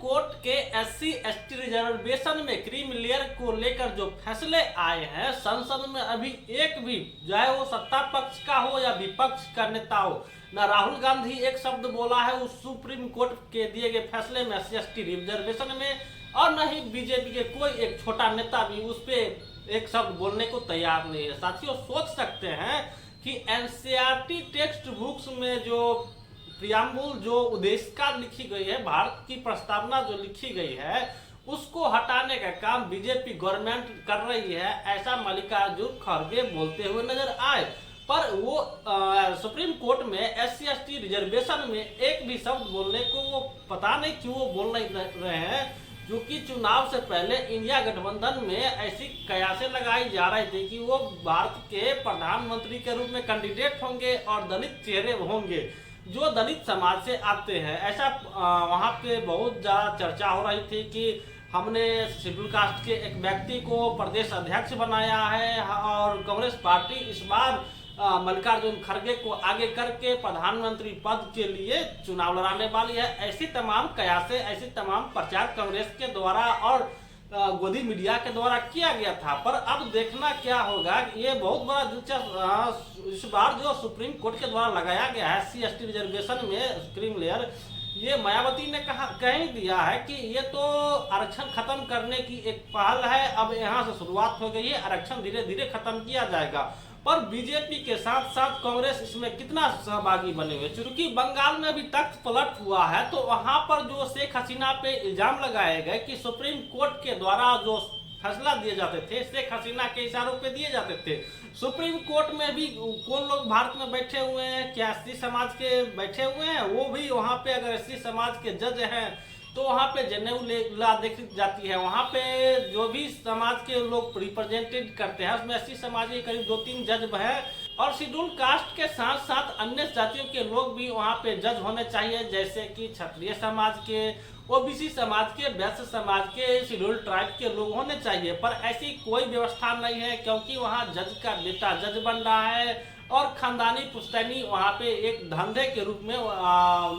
Court के SC ST reservation में creamy layer को लेकर जो फैसले आए हैं, संसद में अभी एक भी, चाहे वो सत्ता पक्ष का हो या विपक्ष का नेता हो, ना राहुल गांधी एक शब्द बोला है उस सुप्रीम कोर्ट के दिए गए फैसले में एससी एसटी रिजर्वेशन में, और न ही बीजेपी के कोई एक छोटा नेता भी उस पर एक शब्द बोलने को तैयार नहीं है। साथियों, सोच सकते हैं कि एनसीईआरटी टेक्स्ट बुक्स में जो प्रियम्बुल जो उद्देशिका लिखी गई है, भारत की प्रस्तावना जो लिखी गई है, उसको हटाने का काम बीजेपी गवर्नमेंट कर रही है, ऐसा मल्लिकार्जुन खड़गे बोलते हुए नजर आए। पर वो सुप्रीम कोर्ट में एससी एसटी रिजर्वेशन में एक भी शब्द बोलने को वो पता नहीं क्यों वो बोल नहीं रहे हैं, जो कि चुनाव से पहले इंडिया गठबंधन में ऐसी कयासें लगाई जा रही थी कि वो भारत के प्रधानमंत्री के रूप में कैंडिडेट होंगे और दलित चेहरे होंगे जो दलित समाज से आते हैं। ऐसा वहाँ पे बहुत ज़्यादा चर्चा हो रही थी कि हमने शेड्यूल कास्ट के एक व्यक्ति को प्रदेश अध्यक्ष बनाया है और कांग्रेस पार्टी इस बार मल्लिकार्जुन खड़गे को आगे करके प्रधानमंत्री पद के लिए चुनाव लड़ाने वाली है। ऐसी तमाम कयासें, ऐसी तमाम प्रचार कांग्रेस के द्वारा और गोदी मीडिया के द्वारा किया गया था। पर अब देखना क्या होगा, ये बहुत बड़ा दिलचस्प इस बार जो सुप्रीम कोर्ट के द्वारा लगाया गया है एससी एसटी रिजर्वेशन में क्रीमी लेयर, ये मायावती ने कह दिया है कि ये तो आरक्षण खत्म करने की एक पहल है। अब यहाँ से शुरुआत हो गई है, आरक्षण धीरे धीरे खत्म किया जाएगा। पर बीजेपी के साथ साथ कांग्रेस इसमें कितना सहभागी बने हुए, क्योंकि बंगाल में भी तख्त पलट हुआ है, तो वहां पर जो शेख हसीना पे इल्जाम लगाए गए कि सुप्रीम कोर्ट के द्वारा जो फैसला दिए जाते थे शेख हसीना के इशारों पे दिए जाते थे। सुप्रीम कोर्ट में भी कौन लोग भारत में बैठे हुए हैं, क्या एससी समाज के बैठे हुए हैं? वो भी वहाँ पे अगर एससी समाज के जज हैं तो वहाँ पे जनेऊ ला देखी जाती है। वहाँ पे जो भी समाज के लोग रिप्रेजेंटेड करते हैं उसमें एससी समाज के करीब 2-3 जज हैं, और शेड्यूल कास्ट के साथ साथ अन्य जातियों के लोग भी वहाँ पे जज होने चाहिए, जैसे कि क्षत्रिय समाज के, ओबीसी समाज के, वैश्य समाज के, शेड्यूल ट्राइब के लोग होने चाहिए। पर ऐसी कोई व्यवस्था नहीं है, क्योंकि वहाँ जज का बेटा जज बन रहा है और खानदानी पुश्तैनी वहाँ पे एक धंधे के रूप में,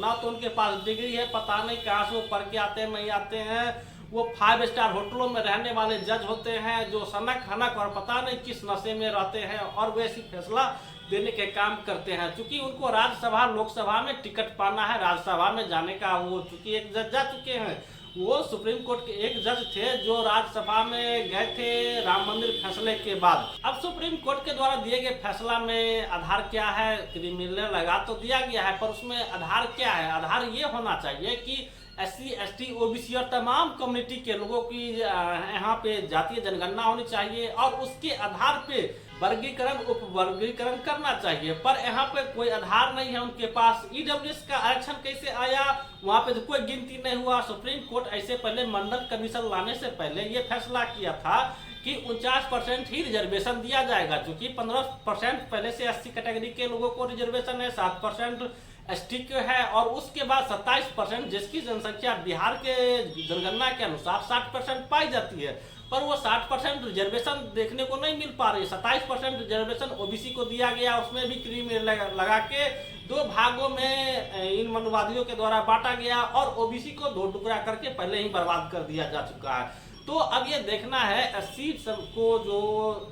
ना तो उनके पास डिग्री है, पता नहीं कहाँ से वो पढ़ के आते हैं नहीं आते हैं, वो 5 स्टार होटलों में रहने वाले जज होते हैं जो सनक हनक और पता नहीं किस नशे में रहते हैं और वो ऐसी फैसला देने के काम करते हैं। चूंकि उनको राज्यसभा लोकसभा में टिकट पाना है, राज्यसभा में जाने का वो चूंकि एक जज जा चुके हैं, वो सुप्रीम कोर्ट के एक जज थे जो राज्यसभा में गए थे राम मंदिर फैसले के बाद। अब सुप्रीम कोर्ट के द्वारा दिए गए फैसला में आधार क्या है, क्रीमी लेयर लगा तो दिया गया है, पर उसमें आधार क्या है? आधार ये होना चाहिए कि एससी एसटी ओबीसी और तमाम कम्युनिटी के लोगों की यहाँ पे जातीय जनगणना होनी चाहिए और उसके आधार पे वर्गीकरण उप वर्गीकरण करना चाहिए। पर यहाँ पे कोई आधार नहीं है उनके पास। ईडब्ल्यूएस का आरक्षण कैसे आया, वहाँ पे तो कोई गिनती नहीं हुआ। सुप्रीम कोर्ट ऐसे पहले मंडल कमीशन लाने से पहले ये फैसला किया था कि 49% ही रिजर्वेशन दिया जाएगा, क्योंकि 15% पहले से एससी कैटेगरी के लोगों को रिजर्वेशन है, 7% एसटी के है, और उसके बाद 27% जिसकी जनसंख्या बिहार के जनगणना के अनुसार 60% पाई जाती है, पर वो 60% रिजर्वेशन देखने को नहीं मिल पा रही। 27% रिजर्वेशन ओबीसी को दिया गया, उसमें भी क्रीमी लगा के 2 भागों में इन मनवादियों के द्वारा बांटा गया और ओबीसी को 2 टुकड़ा करके पहले ही बर्बाद कर दिया जा चुका है। तो अब ये देखना है एससी को जो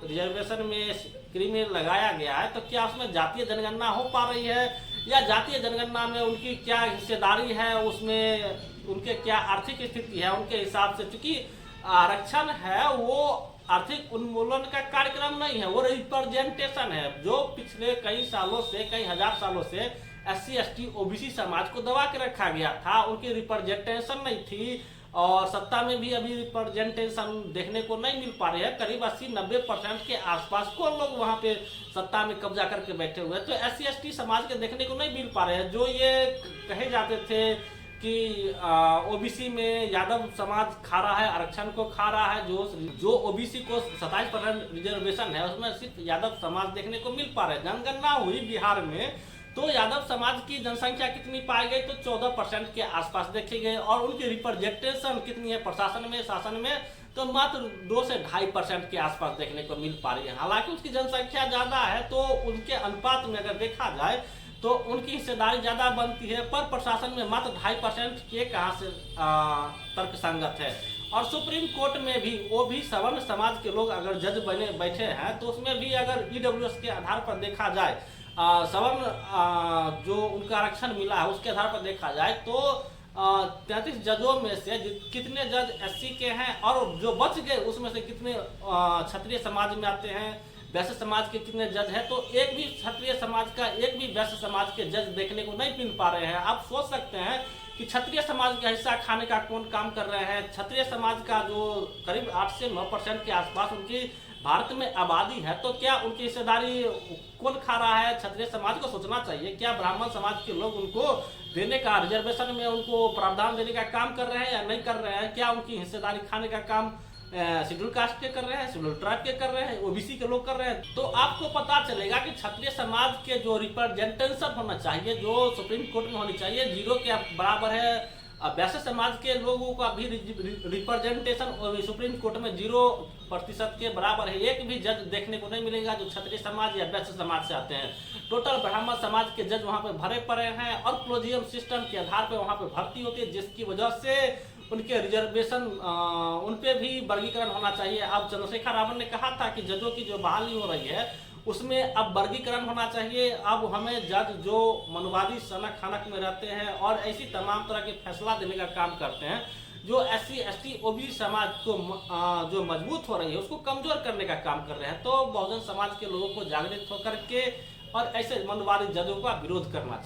रिजर्वेशन में क्रीमी लगाया गया है, तो क्या उसमें जातीय जनगणना हो पा रही है, या जातीय जनगणना में उनकी क्या हिस्सेदारी है, उसमें उनके क्या आर्थिक स्थिति है उनके हिसाब से। क्योंकि आरक्षण है वो आर्थिक उन्मूलन का कार्यक्रम नहीं है, वो रिप्रेजेंटेशन है जो पिछले कई सालों से, कई हजार सालों से एससी एसटी ओबीसी समाज को दबा के रखा गया था। उनकी रिप्रेजेंटेशन नहीं थी और सत्ता में भी अभी रिप्रेजेंटेशन देखने को नहीं मिल पा रही है। करीब 80-90% के आसपास को लोग वहाँ पे सत्ता में कब्जा करके बैठे हुए हैं, तो एससी एसटी समाज के देखने को नहीं मिल पा रहे हैं। जो ये कहे जाते थे कि ओबीसी में यादव समाज खा रहा है, आरक्षण को खा रहा है, जो ओबीसी को 27% रिजर्वेशन है उसमें सिर्फ यादव समाज देखने को मिल पा रहे हैं। जनगणना हुई बिहार में तो यादव समाज की जनसंख्या कितनी पाई गई, तो 14% के आसपास देखी गई, और उनकी रिप्रेजेंटेशन कितनी है प्रशासन में, शासन में, तो मात्र 2 से 2.5% के आसपास देखने को मिल पा रही है। हालांकि उसकी जनसंख्या ज्यादा है, तो उनके अनुपात में अगर देखा जाए तो उनकी हिस्सेदारी ज़्यादा बनती है, पर प्रशासन में मात्र 2.5% के कहाँ से तर्कसंगत है। और सुप्रीम कोर्ट में भी वो भी सवर्ण समाज के लोग अगर जज बने बैठे हैं, तो उसमें भी अगर ईडब्ल्यूएस के आधार पर देखा जाए, सवर्ण जो उनका आरक्षण मिला है उसके आधार पर देखा जाए, तो 33 जजों में से कितने जज एससी के हैं, और जो बच गए उसमें से कितने क्षत्रिय समाज में आते हैं, वैश्य समाज के कितने जज हैं। तो एक भी क्षत्रिय समाज का, एक भी वैश्य समाज के जज देखने को नहीं मिल पा रहे हैं। आप सोच सकते हैं कि क्षत्रिय समाज का हिस्सा खाने का कौन काम कर रहे हैं। क्षत्रिय समाज का जो करीब 8 से 9% के आसपास उनकी भारत में आबादी है, तो क्या उनकी हिस्सेदारी कौन खा रहा है? क्षत्रिय समाज को सोचना चाहिए। क्या ब्राह्मण समाज के लोग उनको देने का, रिजर्वेशन में उनको प्रावधान देने का काम कर रहे हैं या नहीं कर रहे हैं? क्या उनकी हिस्सेदारी खाने का काम शेड्यूल कास्ट के कर रहे हैं, शेड्यूल ट्राइब के कर रहे हैं, ओबीसी के लोग कर रहे हैं? तो आपको पता चलेगा कि क्षत्रिय समाज के जो रिप्रेजेंटेशन होना चाहिए, जो सुप्रीम कोर्ट में होनी चाहिए, 0 के बराबर है। वैश्य समाज के लोगों का भी रिप्रेजेंटेशन सुप्रीम कोर्ट में 0% के बराबर है। एक भी जज देखने को नहीं मिलेगा जो क्षत्रिय समाज या वैश्य समाज से आते हैं। टोटल ब्राह्मण समाज के जज वहाँ पे भरे पड़े हैं और क्लोजियम सिस्टम के आधार पर वहाँ पे भर्ती होती है, जिसकी वजह से उनके रिजर्वेशन उन पे भी वर्गीकरण होना चाहिए। अब चंद्रशेखर रावण ने कहा था कि जजों की जो बहाली हो रही है उसमें अब वर्गीकरण होना चाहिए। अब हमें जज जो मनवादी सनक खनक में रहते हैं और ऐसी तमाम तरह के फैसला देने का काम करते हैं, जो SC ST OBC समाज को जो मजबूत हो रही है उसको कमजोर करने का काम कर रहे हैं। तो बहुजन समाज के लोगों को जागृत होकर के और ऐसे मनवादी जजों का विरोध करना चाहिए।